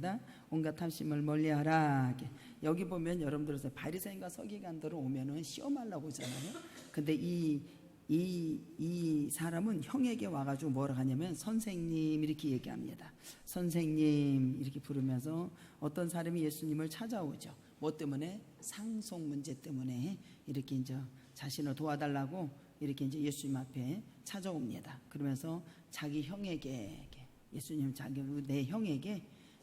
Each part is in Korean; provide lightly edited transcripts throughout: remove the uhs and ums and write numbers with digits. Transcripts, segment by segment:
합니다. 온갖 탐심을 멀리하라. 여기 보면 여러분들 바리새인과 서기관들은 오면은 시험하려고 오잖아요. 근데 이 사람은 형에게 와가지고 뭐라 하냐면 선생님 이렇게 얘기합니다. 선생님 이렇게 부르면서 어떤 사람이 예수님을 찾아오죠. 뭐 때문에? 상속 문제 때문에 이렇게 이제 자신을 도와달라고 이렇게 이제 예수님 앞에 찾아옵니다. 그러면서 자기 형에게, 예수님 내 형에게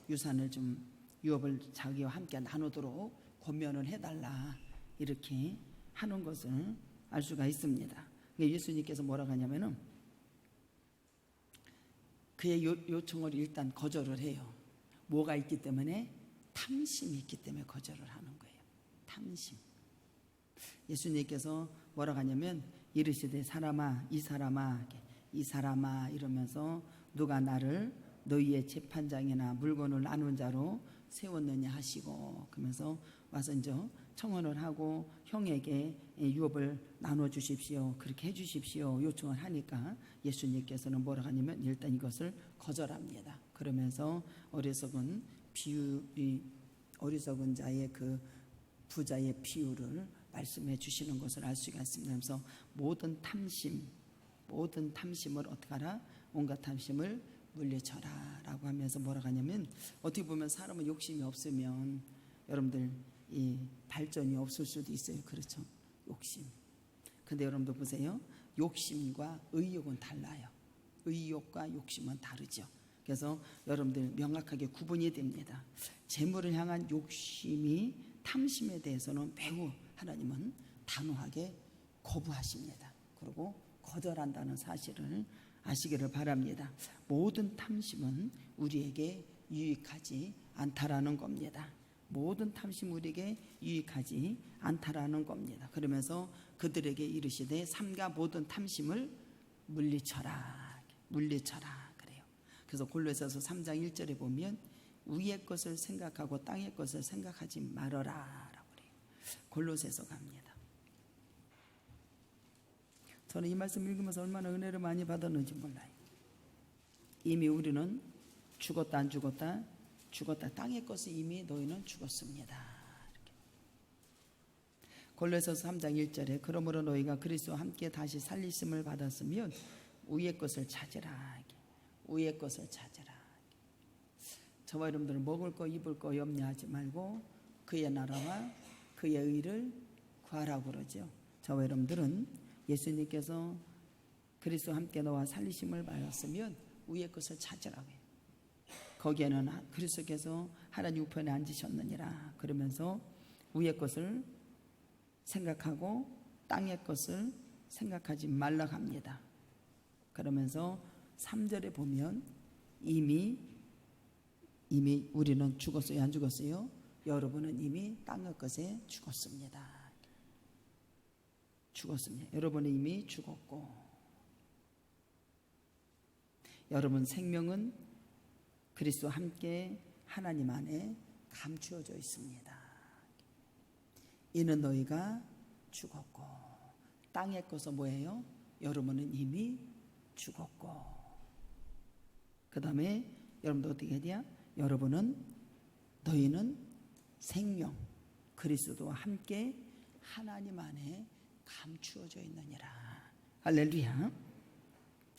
유산을 좀 유업을 자기와 함께 나누도록 권면을 해달라 이렇게 하는 것을 알 수가 있습니다. 예수님께서 뭐라고 하냐면은 그의 요청을 일단 거절을 해요. 뭐가 있기 때문에? 탐심이 있기 때문에 거절을 하는 거예요. 탐심. 예수님께서 뭐라고 하냐면 이르시되 사람아 이 사람아 이러면서 누가 나를 너희의 재판장이나 물건을 나눈 자로 세웠느냐 하시고, 그러면서 와서 이제 청혼을 하고 형에게 유업을 나눠 주십시오, 그렇게 해 주십시오 요청을 하니까 예수님께서는 뭐라고 하냐면 일단 이것을 거절합니다. 그러면서 어리석은 자의 그 부자의 비유를 말씀해 주시는 것을 알 수가 있습니다. 그래서 모든 탐심을 어떻게 하라? 온갖 탐심을 물리쳐라 라고 하면서 뭐라고 하냐면, 어떻게 보면 사람은 욕심이 없으면 여러분들 이 발전이 없을 수도 있어요. 그렇죠? 욕심. 근데 여러분들 보세요. 욕심과 의욕은 달라요. 의욕과 욕심은 다르죠. 그래서 여러분들 명확하게 구분이 됩니다. 재물을 향한 욕심이 탐심에 대해서는 매우 하나님은 단호하게 거부하십니다. 그리고 거절한다는 사실을 아시기를 바랍니다. 모든 탐심은 우리에게 유익하지 않다라는 겁니다. 모든 탐심 우리에게 유익하지 않다라는 겁니다. 그러면서 그들에게 이르시되 삼가 모든 탐심을 물리쳐라 그래요. 그래서 골로새서 3장 1절에 보면 위의 것을 생각하고 땅의 것을 생각하지 말아라 라고 그래요. 골로새서 갑니다. 저는 이 말씀 읽으면서 얼마나 은혜를 많이 받았는지 몰라요. 이미 우리는 죽었다 안 죽었다? 죽었다. 땅의 것을 이미 너희는 죽었습니다. 이렇게. 골로새서 3장 1절에 그러므로 너희가 그리스도와 함께 다시 살리심을 받았으면 위의 것을 찾으라. 위의 것을 찾으라. 저와 여러분들은 먹을 거 입을 거 염려하지 말고 그의 나라와 그의 의를 구하라고 그러죠. 저와 여러분들은 예수님께서 그리스도와 함께 너와 살리심을 받았으면 위의 것을 찾으라고 해요. 거기에는 그리스도께서 하나님 우편에 앉으셨느니라 그러면서 위의 것을 생각하고 땅의 것을 생각하지 말라고 합니다. 그러면서 3절에 보면 이미 우리는 죽었어요? 안 죽었어요? 여러분은 이미 땅의 것에 죽었습니다. 여러분은 이미 죽었고 여러분 생명은 그리스도와 함께 하나님 안에 감추어져 있습니다. 이는 너희가 죽었고 땅의 것은 뭐예요? 여러분은 이미 죽었고 그 다음에 여러분도 어떻게 해야 돼요? 너희는 생명 그리스도와 함께 하나님 안에 감추어져 있느니라. 할렐루야.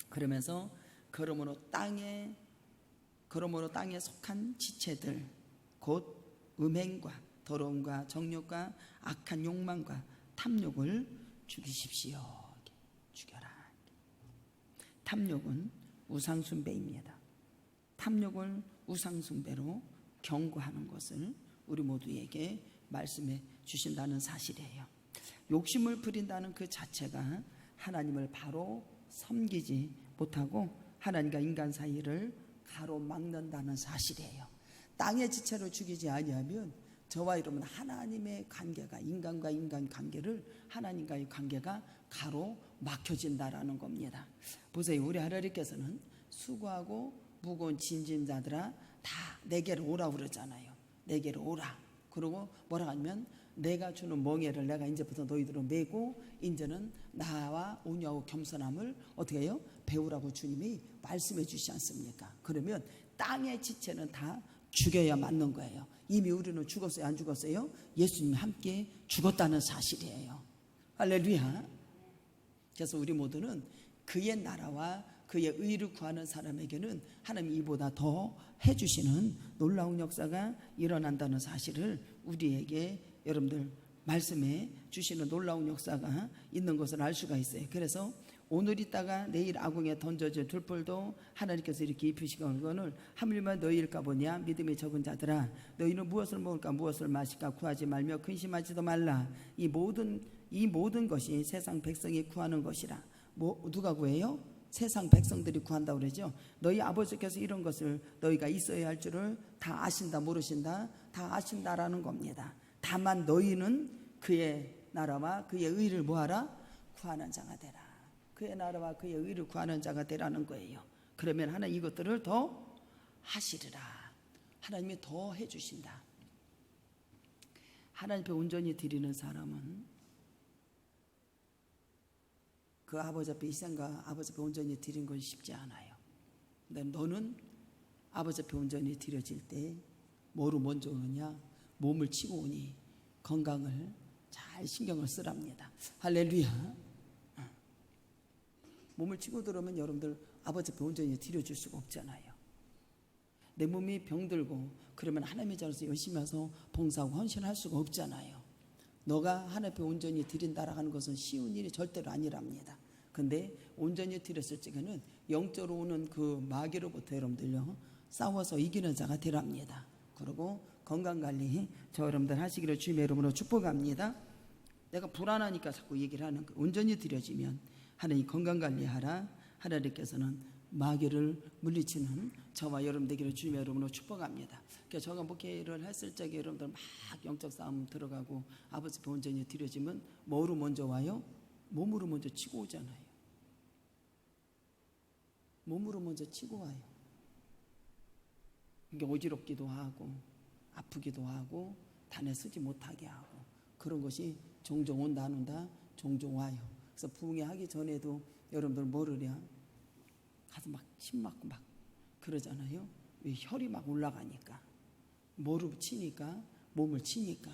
그러면서 그러므로 땅에 속한 지체들 곧 음행과 더러움과 정욕과 악한 욕망과 탐욕을 죽이십시오. 죽여라. 탐욕은 우상숭배입니다. 탐욕을 우상숭배로 경고하는 것을 우리 모두에게 말씀해 주신다는 사실이에요. 욕심을 부린다는 그 자체가 하나님을 바로 섬기지 못하고 하나님과 인간 사이를 가로막는다는 사실이에요. 땅의 지체를 죽이지 아니하면 저와 여러분 하나님의 관계가 인간과 인간 관계를 하나님과의 관계가 가로막혀진다라는 겁니다. 보세요. 우리 하나님께서는 수고하고 무거운 짐진자들아 다 내게로 오라 그러잖아요. 내게로 오라. 그리고 뭐라 하면 내가 주는 멍에를 내가 이제부터 너희들은 메고 이제는 나와 온유하고 겸손함을 어떻게 해요? 배우라고 주님이 말씀해 주시지 않습니까? 그러면 땅의 지체는 다 죽여야 맞는 거예요. 이미 우리는 죽었어요, 안 죽었어요? 예수님이 함께 죽었다는 사실이에요. 할렐루야. 그래서 우리 모두는 그의 나라와 그의 의를 구하는 사람에게는 하나님이 이보다 더 해주시는 놀라운 역사가 일어난다는 사실을 우리에게 여러분들 말씀해 주시는 놀라운 역사가 있는 것을 알 수가 있어요. 그래서 오늘 있다가 내일 아궁에 던져질 들불도 하나님께서 이렇게 입히시거늘 하물며 너희일까 보냐. 믿음이 적은 자들아, 너희는 무엇을 먹을까 무엇을 마실까 구하지 말며 근심하지도 말라. 이 모든 것이 세상 백성이 구하는 것이라. 누가 구해요? 세상 백성들이 구한다고 그러죠. 너희 아버지께서 이런 것을 너희가 있어야 할 줄을 다 아신다 모르신다? 다 아신다라는 겁니다. 다만 너희는 그의 나라와 그의 의를 뭐하라? 구하는 자가 되라. 그의 나라와 그의 의를 구하는 자가 되라는 거예요. 그러면 하나님 이것들을 더 하시리라. 하나님이 더 해주신다. 하나님 앞에 온전히 드리는 사람은 그 아버지 앞에 이 생각 아버지 앞에 온전히 드리는 건 쉽지 않아요. 근데 너는 아버지 앞에 온전히 드려질 때 뭐로 먼저 오느냐? 몸을 치고 오니 건강을 잘 신경을 쓰랍니다. 할렐루야. 몸을 치고 들어오면 여러분들 아버지 앞에 온전히 드려줄 수가 없잖아요. 내 몸이 병들고 그러면 하나님의 자로서 열심히 해서 봉사하고 헌신할 수가 없잖아요. 너가 하나님 앞에 온전히 드린다라고 하는 것은 쉬운 일이 절대로 아니랍니다. 근데 온전히 드렸을 적에는 영적으로 오는 그 마귀로부터 여러분들요 싸워서 이기는 자가 되랍니다. 그리고 건강관리 저 여러분들 하시기를 주님의 이름으로 축복합니다. 내가 불안하니까 자꾸 얘기를 하는 거. 온전히 드려지면 하나님 건강관리하라. 하나님께서는 마귀를 물리치는 저와 여러분 되기를 주님의 이름으로 축복합니다. 그래서 저가 목회를 했을 적에 여러분들 막 영적 싸움 들어가고 아버지 앞에 온전히 드려지면 뭐로 먼저 와요? 몸으로 먼저 치고 오잖아요. 몸으로 먼저 치고 와요. 이게 어지럽기도 하고 아프기도 하고 단에 쓰지 못하게 하고 그런 것이 종종 온다 안 온다? 종종 와요. 그래서 부흥회 하기 전에도 여러분들 뭐르랴? 가서 막 침 맞고 막 그러잖아요. 왜 혈이 막 올라가니까 뭐로 치니까 몸을 치니까.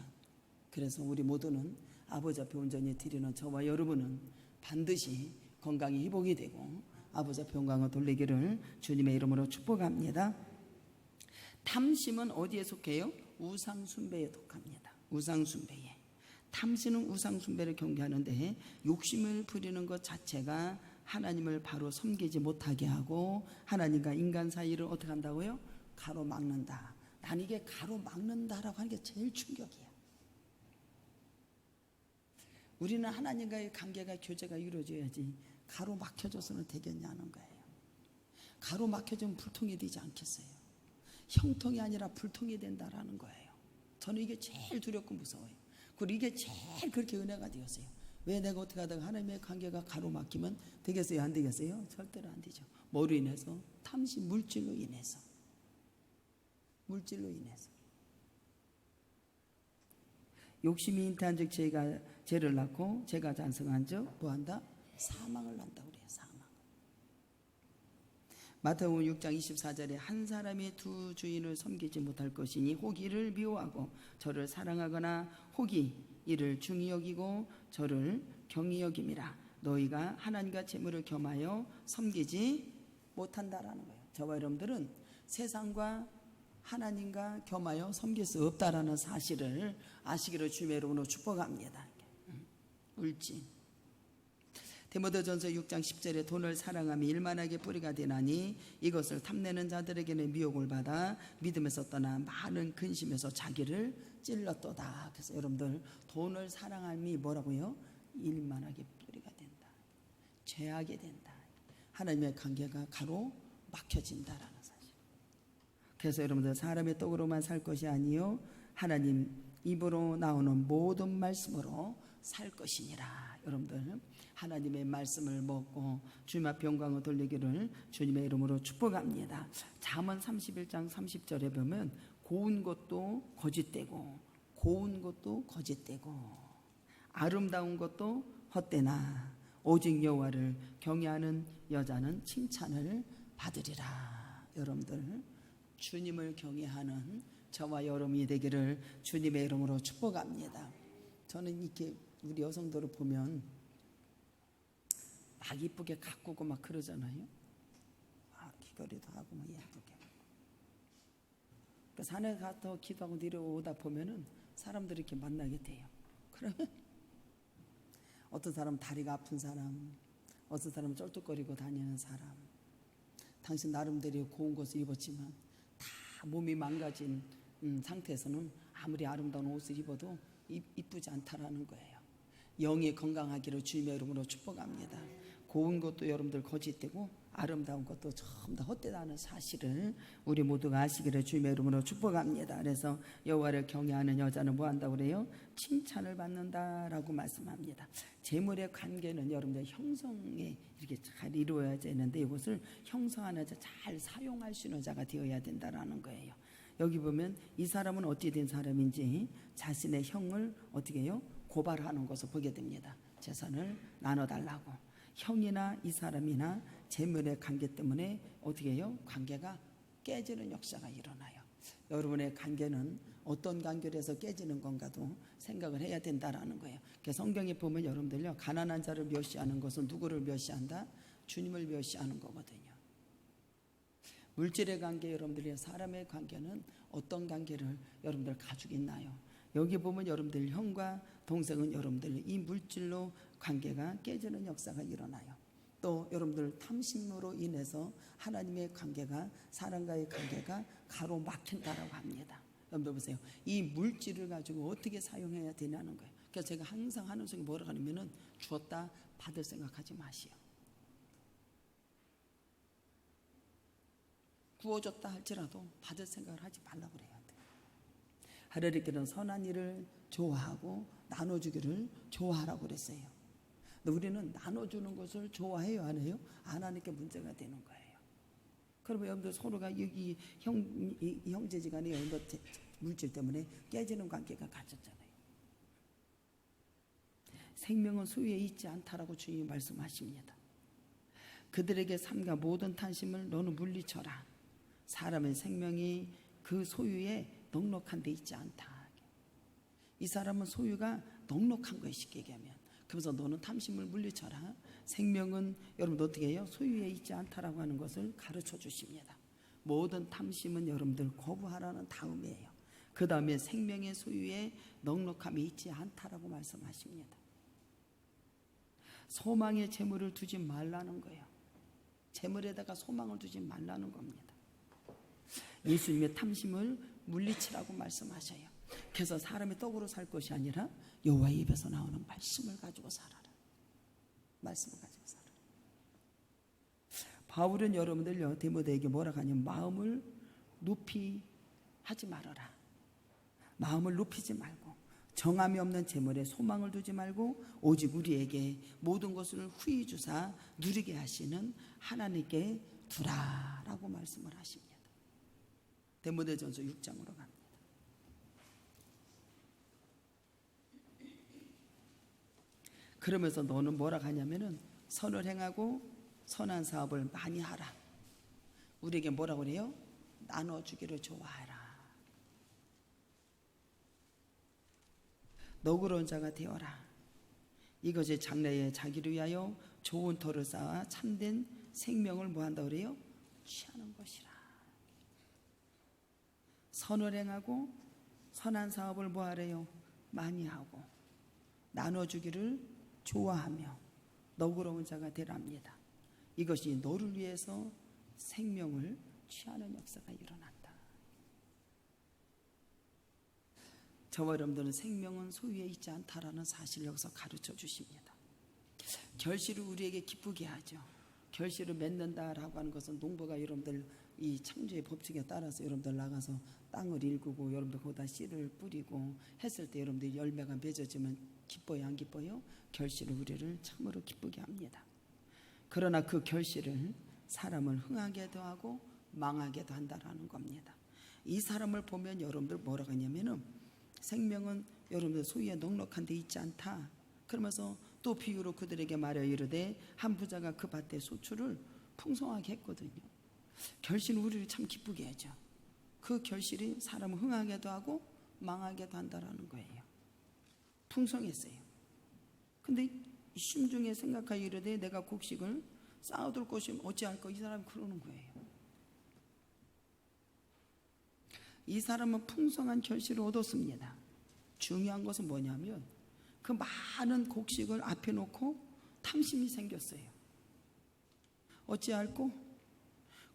그래서 우리 모두는 아버지 앞에 온전히 드리는 저와 여러분은 반드시 건강이 회복이 되고 아버지 앞에 영광을 돌리기를 주님의 이름으로 축복합니다. 탐심은 어디에 속해요? 우상숭배에 속합니다. 우상숭배에. 탐심은 우상숭배를 경계하는데 욕심을 부리는 것 자체가 하나님을 바로 섬기지 못하게 하고 하나님과 인간 사이를 어떻게 한다고요? 가로막는다. 난 이게 가로막는다라고 하는 게 제일 충격이야. 우리는 하나님과의 관계가 교제가 이루어져야지 가로막혀져서는 되겠냐는 거예요. 가로막혀지면 불통이 되지 않겠어요? 형통이 아니라 불통이 된다라는 거예요. 저는 이게 제일 두렵고 무서워요. 그리고 이게 제일 그렇게 은혜가 되었어요. 왜 내가 어떻게 하다가 하나님의 관계가 가로막히면 되겠어요? 안 되겠어요? 절대로 안 되죠. 뭐로 인해서? 탐심, 물질로 인해서. 물질로 인해서. 욕심이 잉태한 즉 죄를 낳고 죄가 잔성한 즉 뭐한다? 사망을 난다 그래요. 사망. 마태복음 6장 24절에 한 사람이 두 주인을 섬기지 못할 것이니 혹 이를 미워하고 저를 사랑하거나 혹이 이를 중히 여기고 저를 경히 여김이라. 너희가 하나님과 재물을 겸하여 섬기지 못한다라는 거예요. 저와 여러분들은 세상과 하나님과 겸하여 섬길 수 없다라는 사실을 아시기를 주님의 이름으로 축복합니다. 울진. 디모데전서 6장 10절에 돈을 사랑함이 일만하게 뿌리가 되나니 이것을 탐내는 자들에게는 미혹을 받아 믿음에서 떠나 많은 근심에서 자기를 찔렀도다. 그래서 여러분들 돈을 사랑함이 뭐라고요? 일만하게 뿌리가 된다. 죄하게 된다. 하나님의 관계가 가로막혀진다라는 사실. 그래서 여러분들 사람의 떡으로만 살 것이 아니요 하나님 입으로 나오는 모든 말씀으로 살 것이니라. 여러분들 하나님의 말씀을 먹고 주님 앞에 영광을 돌리기를 주님의 이름으로 축복합니다. 잠언 31장 30절에 보면 고운 것도 거짓되고 고운 것도 거짓되고 아름다운 것도 헛되나 오직 여호와를 경외하는 여자는 칭찬을 받으리라. 여러분들 주님을 경외하는 저와 여러분이 되기를 주님의 이름으로 축복합니다. 저는 이렇게 우리 여성들을 보면 막 이쁘게 가꾸고 막 그러잖아요. 귀걸이도 하고 막 예쁘게. 그 산에 가서 기도하고 내려오다 보면은 사람들이 이렇게 만나게 돼요. 그러면 어떤 사람은 다리가 아픈 사람, 어떤 사람은 쩔뚝거리고 다니는 사람, 당신 나름대로 고운 것을 입었지만 다 몸이 망가진 상태에서는 아무리 아름다운 옷을 입어도 이쁘지 않다라는 거예요. 영이 건강하기를 주님의 이름으로 축복합니다. 고운 것도 여러분들 거짓되고 아름다운 것도 전부 다 헛되다는 사실을 우리 모두가 아시기를 주님의 이름으로 축복합니다. 그래서 여호와를 경외하는 여자는 뭐 한다고 그래요? 칭찬을 받는다라고 말씀합니다. 재물의 관계는 여러분들 형성에 이렇게 잘 이루어야 되는데 이것을 형성하는 자, 잘 사용할 수 있는 자가 되어야 된다라는 거예요. 여기 보면 이 사람은 어떻게 된 사람인지 자신의 형을 어떻게 해요? 고발하는 것을 보게 됩니다. 재산을 나눠달라고. 형이나 이 사람이나 재물의 관계 때문에 어떻게 해요? 관계가 깨지는 역사가 일어나요. 여러분의 관계는 어떤 관계로 해서 깨지는 건가도 생각을 해야 된다라는 거예요. 성경에 보면 여러분들요, 가난한 자를 멸시하는 것은 누구를 멸시한다? 주님을 멸시하는 거거든요. 물질의 관계, 여러분들이 사람의 관계는 어떤 관계를 여러분들 가지고 있나요? 여기 보면 여러분들 형과 동생은 여러분들 이 물질로 관계가 깨지는 역사가 일어나요. 또 여러분들 탐심으로 인해서 하나님의 관계가, 사람과의 관계가 가로막힌다라고 합니다. 여러분들 보세요. 이 물질을 가지고 어떻게 사용해야 되냐는 거예요. 그래서 제가 항상 하는 속에 뭐라고 하냐면은 주었다 받을 생각하지 마시오. 구워줬다 할지라도 받을 생각을 하지 말라고 그래야 돼. 하나님께는 선한 일을 좋아하고 나눠주기를 좋아하라고 그랬어요. 근데 우리는 나눠주는 것을 좋아해요, 안 해요? 안 하니까 문제가 되는 거예요. 그러면 여러분들 서로가 여기 형제지간에 물질 때문에 깨지는 관계가 가졌잖아요. 생명은 소유에 있지 않다라고 주님이 말씀하십니다. 그들에게 삼가 모든 탄심을 너는 물리쳐라. 사람의 생명이 그 소유에 넉넉한 데 있지 않다. 이 사람은 소유가 넉넉한 거예요, 쉽게 얘기하면. 그래서 너는 탐심을 물리쳐라. 생명은 여러분 어떻게 해요? 소유에 있지 않다라고 하는 것을 가르쳐 주십니다. 모든 탐심은 여러분들 거부하라는 다음이에요. 그 다음에 생명의 소유에 넉넉함이 있지 않다라고 말씀하십니다. 소망의 재물을 두지 말라는 거예요. 재물에다가 소망을 두지 말라는 겁니다. 예수님의 탐심을 물리치라고 말씀하셔요. 그래서 사람이 떡으로 살 것이 아니라 여호와의 입에서 나오는 말씀을 가지고 살아라. 말씀을 가지고 살아라. 바울은 여러분들 디모데에게 뭐라고 하냐면 마음을 높이 하지 말아라. 마음을 높이지 말고 정함이 없는 재물에 소망을 두지 말고 오직 우리에게 모든 것을 후히 주사 누리게 하시는 하나님께 두라라고 말씀을 하십니다. 디모데전서 6장으로 갑니다. 그러면서 너는 뭐라 하냐면은 선을 행하고 선한 사업을 많이 하라. 우리에게 뭐라고 그래요? 나눠주기를 좋아하라. 너그러운 자가 되어라. 이것이 장래에 자기를 위하여 좋은 터를 쌓아 참된 생명을 뭐한다 그래요? 취하는 것이라. 선을 행하고 선한 사업을 뭐하래요? 많이 하고 나눠주기를 좋아하며 너그러운 자가 되랍니다. 이것이 너를 위해서 생명을 취하는 역사가 일어난다. 저와 여러분들은 생명은 소유에 있지 않다라는 사실을 여기서 가르쳐 주십니다. 결실을 우리에게 기쁘게 하죠. 결실을 맺는다라고 하는 것은 농부가 여러분들 이 창조의 법칙에 따라서 여러분들 나가서 땅을 일구고 여러분들 거기다 씨를 뿌리고 했을 때 여러분들 열매가 맺어지면 기뻐요, 안 기뻐요? 결실을 우리를 참으로 기쁘게 합니다. 그러나 그 결실을 사람을 흥하게도 하고 망하게도 한다라는 겁니다. 이 사람을 보면 여러분들 뭐라고 하냐면은 생명은 여러분들 소유에 넉넉한 데 있지 않다. 그러면서 또 비유로 그들에게 말하여 이르되 한 부자가 그 밭의 소출을 풍성하게 했거든요. 결실은 우리를 참 기쁘게 하죠. 그 결실이 사람을 흥하게도 하고 망하게도 한다라는 거예요. 풍성했어요. 근데 심중에 생각하여 이르되 내가 곡식을 쌓아둘 것이면 어찌할까? 이 사람이 그러는 거예요. 이 사람은 풍성한 결실을 얻었습니다. 중요한 것은 뭐냐면 그 많은 곡식을 앞에 놓고 탐심이 생겼어요. 어찌할꼬?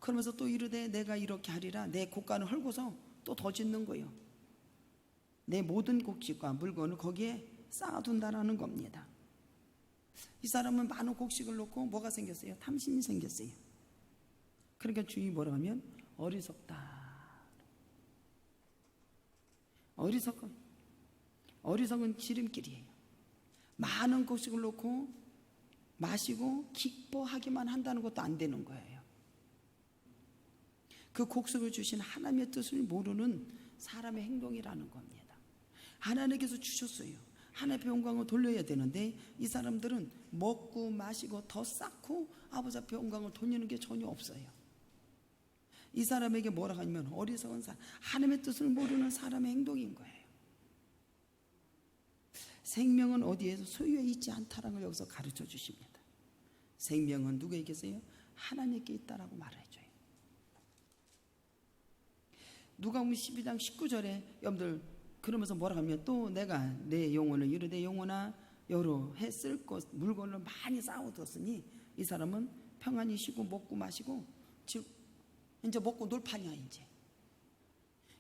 그러면서 또 이르되 내가 이렇게 하리라. 내 곡간을 헐고서 또 더 짓는 거예요. 내 모든 곡식과 물건을 거기에 쌓아둔다라는 겁니다. 이 사람은 많은 곡식을 놓고 뭐가 생겼어요? 탐심이 생겼어요. 그러니까 주인이 뭐라 하면 어리석다. 어리석은 지름길이에요. 많은 곡식을 놓고 마시고 기뻐하기만 한다는 것도 안 되는 거예요. 그 곡식을 주신 하나님의 뜻을 모르는 사람의 행동이라는 겁니다. 하나님께서 주셨어요. 하나님의 영광을 돌려야 되는데 이 사람들은 먹고 마시고 더 쌓고 아버지 앞에 영광을 돌리는 게 전혀 없어요. 이 사람에게 뭐라 하냐면 어리석은 사람, 하나님의 뜻을 모르는 사람의 행동인 거예요. 생명은 어디에서 소유에 있지 않다라는 걸 여기서 가르쳐 주십니다. 생명은 누구에게 있어요? 하나님께 있다라고 말해줘요. 누가복음 12장 19절에 여러분들 그러면서 뭐라 하면 또 내가 내 영혼을 이르되 영혼아 여러 해 쓸 것 물건을 많이 쌓아뒀으니 이 사람은 평안히 쉬고 먹고 마시고 즉 이제 먹고 놀 판이야. 이제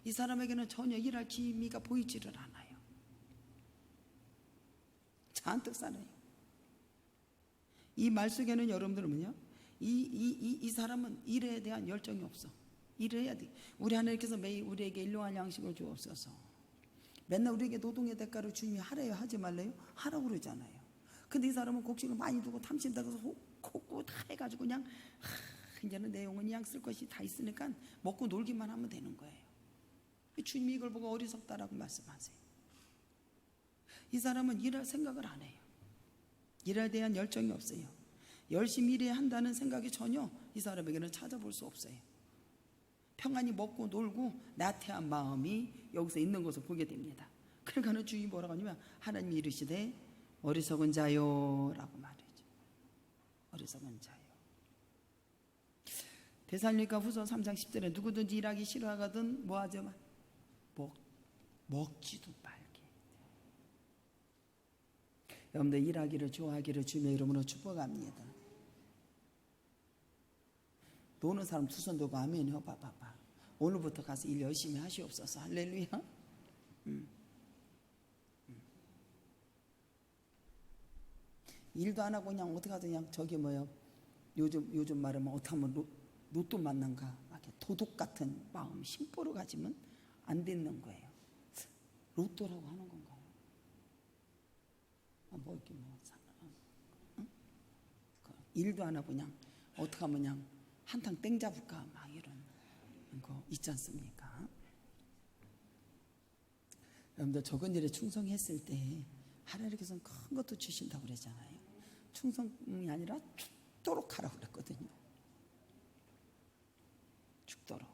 이 사람에게는 전혀 일할 기미가 보이지를 않아요. 잔뜩 살아요. 이 말 속에는 여러분들은요, 이 사람은 일에 대한 열정이 없어. 일을 해야 돼. 우리 하나님께서 매일 우리에게 일용할 양식을 주옵소서. 맨날 우리에게 노동의 대가를 주님이 하래요, 하지 말래요? 하라고 그러잖아요. 근데 이 사람은 곡식을 많이 두고 탐심다가서 콕고 다 해가지고 그냥 이제는 내 영혼이 양 쓸 것이 다 있으니까 먹고 놀기만 하면 되는 거예요. 주님이 이걸 보고 어리석다라고 말씀하세요. 이 사람은 일할 생각을 안 해요. 일에 대한 열정이 없어요. 열심히 일해야 한다는 생각이 전혀 이 사람에게는 찾아볼 수 없어요. 평안히 먹고 놀고 나태한 마음이 여기서 있는 것을 보게 됩니다. 그러니까 주인이 뭐라고 하냐면 하나님이 이르시되 어리석은 자요 라고 말해죠. 어리석은 자요. 데살로니가 후서 3장 10절에 누구든지 일하기 싫어하거든 뭐하죠? 먹지도 말게. 여러분들 일하기를 좋아하기를 주님의 이름으로 축복합니다. 노는 사람 두 손 들고 아멘 해봐봐. 오늘부터 가서 일 열심히 하시옵소서. 할렐루야. 일도 안 하고 그냥 어떻게 하든 그냥 저기 뭐요 요즘 말하면 어떻게 하면 로또 만난가 이렇게 도둑 같은 마음 심보로 가지면 안 되는 거예요. 로또라고 하는 건가요? 뭐 이렇게 뭐 응? 일도 안 하고 그냥 어떻게 하면 그냥 한탕 땡 잡을까 막 이런 거 있지 않습니까? 여러분들 적은 일에 충성했을 때 하나님께서는 큰 것도 주신다고 그러잖아요. 충성이 아니라 죽도록 하라고 그랬거든요. 죽도록.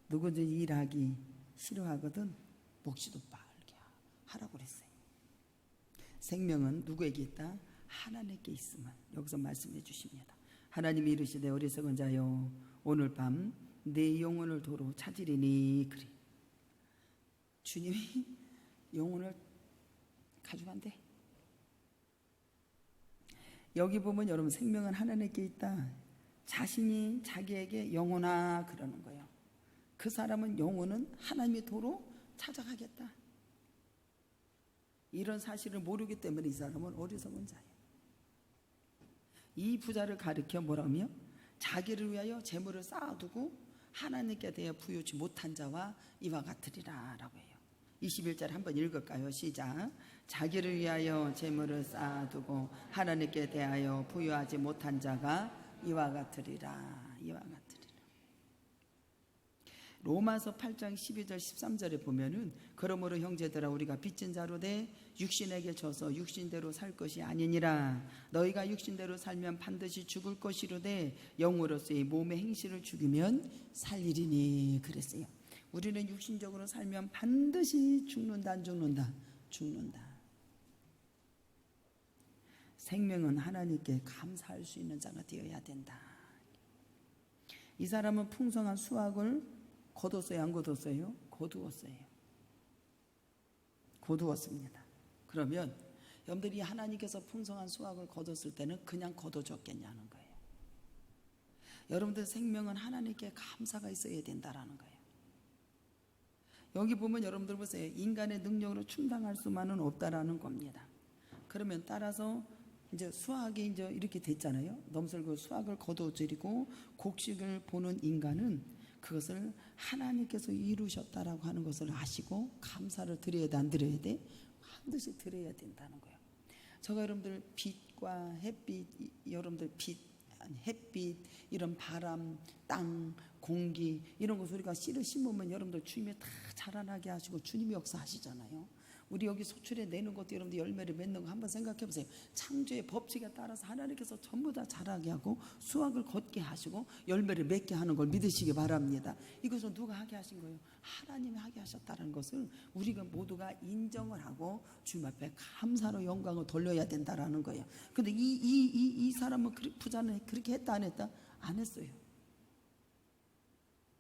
누구든지 일하기 싫어하거든 먹지도 말게 하라고 그랬어요. 생명은 누구에게 있다? 하나님께 있으면 여기서 말씀해 주십니다. 하나님이 이르시되 어리석은 자여 오늘 밤 내 영혼을 도로 찾으리니 그리. 주님이 영혼을 가져간대. 여기 보면 여러분 생명은 하나님께 있다. 자신이 자기에게 영혼아 그러는 거예요. 그 사람은 영혼은 하나님의 도로 찾아가겠다. 이런 사실을 모르기 때문에 이 사람은 어리석은 자예요. 이 부자를 가리켜 뭐라며? 자기를 위하여 재물을 쌓아두고 하나님께 대해 부여치 못한 자와 이와 같으리라 라고 해요. 21절 한번 읽을까요? 시작. 자기를 위하여 재물을 쌓아두고 하나님께 대하여 부여하지 못한 자가 이와 같으리라. 이와 같으리라. 로마서 8장 12절 13절에 보면은 그러므로 형제들아 우리가 빚진 자로 돼 육신에게 져서 육신대로 살 것이 아니니라. 너희가 육신대로 살면 반드시 죽을 것이로되 영으로서의 몸의 행실을 죽이면 살리리니. 그랬어요. 우리는 육신적으로 살면 반드시 죽는다. 안 죽는다? 죽는다. 생명은 하나님께 감사할 수 있는 자가 되어야 된다. 이 사람은 풍성한 수확을 거뒀어요? 안 거뒀어요? 거두었어요. 거두었습니다. 그러면 여러분들이 하나님께서 풍성한 수확을 거뒀을 때는 그냥 거둬줬겠냐는 거예요. 여러분들 생명은 하나님께 감사가 있어야 된다라는 거예요. 여기 보면 여러분들 보세요. 인간의 능력으로 충당할 수만은 없다라는 겁니다. 그러면 따라서 이제 수확이 이제 이렇게 됐잖아요. 넘설고 수확을 거둬들이고 곡식을 보는 인간은 그것을 하나님께서 이루셨다라고 하는 것을 아시고 감사를 드려야 돼, 안 드려야 돼? 반드시 드려야 된다는 거예요. 제가 여러분들 빛과 햇빛, 여러분들 빛, 햇빛, 이런 바람, 땅, 공기 이런 것을 우리가 씨를 심으면 여러분들 주님이 다 자라나게 하시고 주님이 역사하시잖아요. 우리 여기 소출에 내는 것도 여러분들 열매를 맺는 거 한번 생각해 보세요. 창조의 법칙에 따라서 하나님께서 전부 다 자라게 하고 수확을 걷게 하시고 열매를 맺게 하는 걸 믿으시기 바랍니다. 이것은 누가 하게 하신 거예요? 하나님이 하게 하셨다는 것을 우리가 모두가 인정을 하고 주님 앞에 감사로 영광을 돌려야 된다라는 거예요. 근데 이 사람은 부자는 그렇게 했다 안 했다? 안 했어요.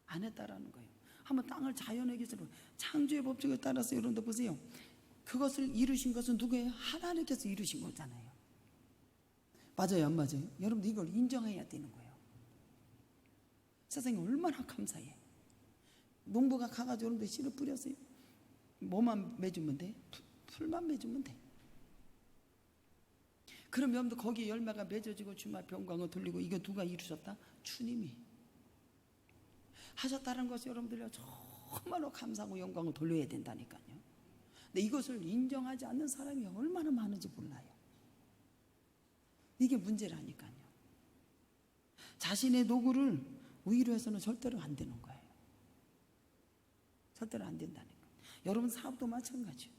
안 했다라는 거예요. 한번 땅을 자연에게 창조의 법칙에 따라서 여러분들 보세요. 그것을 이루신 것은 누구예요? 하나님께서 이루신 거잖아요. 맞아요, 안 맞아요? 여러분들 이걸 인정해야 되는 거예요. 세상에 얼마나 감사해. 농부가 가가지고 여러분들 씨를 뿌렸어요. 뭐만 맺으면 돼? 풀만 맺으면 돼. 그럼 여러분들 거기에 열매가 맺어지고 주님 앞에 영광을 돌리고 이거 누가 이루셨다? 주님이 하셨다는 것이 여러분들이 정말로 감사하고 영광을 돌려야 된다니까요. 근데 이것을 인정하지 않는 사람이 얼마나 많은지 몰라요. 이게 문제라니까요. 자신의 노고를 위로해서는 절대로 안 되는 거예요. 절대로 안 된다니까. 여러분 사업도 마찬가지예요.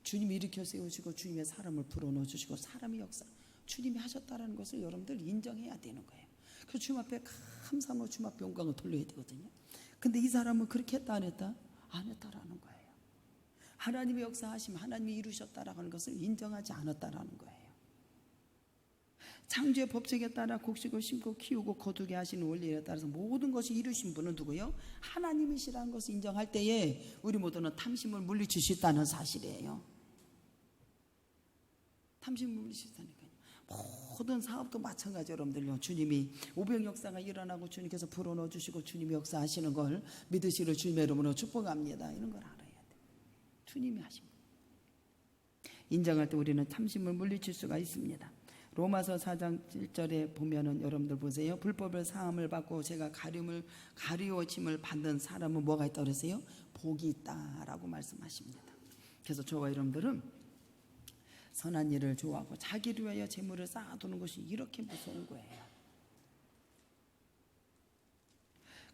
주님이 일으켜 세우시고 주님의 사람을 불어넣어 주시고 사람의 역사 주님이 하셨다는 것을 여러분들 인정해야 되는 거예요. 그 주님 앞에 감사하고 주님 앞에 영광을 돌려야 되거든요. 근데 이 사람은 그렇게 했다 안 했다? 안 했다라는 거예요. 하나님의 역사하심 하나님이 이루셨다라고 하는 것을 인정하지 않았다라는 거예요. 창조의 법칙에 따라 곡식을 심고 키우고 거두게 하시는 원리에 따라서 모든 것이 이루신 분은 누구예요? 하나님이시라는 것을 인정할 때에 우리 모두는 탐심을 물리칠 수 있다는 사실이에요. 탐심을 물리칠 수 있다니까요. 모든 사업도 마찬가지 여러분들요. 주님이 오병 역사가 일어나고 주님께서 불어넣어 주시고 주님이 역사하시는 걸 믿으시를 주님의 이름으로 축복합니다. 이런 걸 알아야 돼. 주님이 하신 거. 인정할 때 우리는 탐심을 물리칠 수가 있습니다. 로마서 4장 1절에 보면은 여러분들 보세요. 불법을 사함을 받고 제가 가리워짐을 받는 사람은 뭐가 있다고 그랬어요? 복이 있다라고 말씀하십니다. 그래서 저와 여러분들은 선한 일을 좋아하고 자기를 위하여 재물을 쌓아두는 것이 이렇게 무서운 거예요.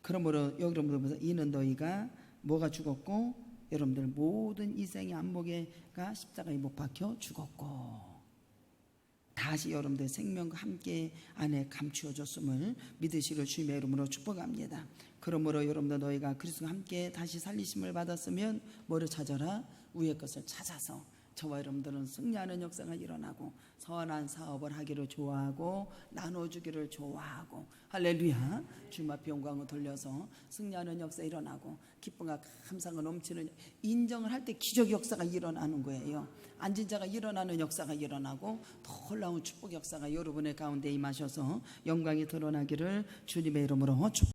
그러므로 여러분들 보세요. 이는 너희가 뭐가 죽었고 여러분들 모든 이생의 안목에가 십자가에 못 박혀 죽었고 다시 여러분들 생명과 함께 안에 감추어졌음을 믿으시를 주님의 이름으로 축복합니다. 그러므로 여러분들 너희가 그리스도와 함께 다시 살리심을 받았으면 뭐를 찾아라? 위의 것을 찾아서 저와 여러분들은 승리하는 역사가 일어나고 선한 사업을 하기를 좋아하고 나눠주기를 좋아하고 할렐루야 주님 앞에 영광을 돌려서 승리하는 역사 일어나고 기쁨과 감사가 넘치는 인정을 할 때 기적 역사가 일어나는 거예요. 앉은 자가 일어나는 역사가 일어나고 놀라운 축복 역사가 여러분의 가운데 임하셔서 영광이 드러나기를 주님의 이름으로 축복합니다.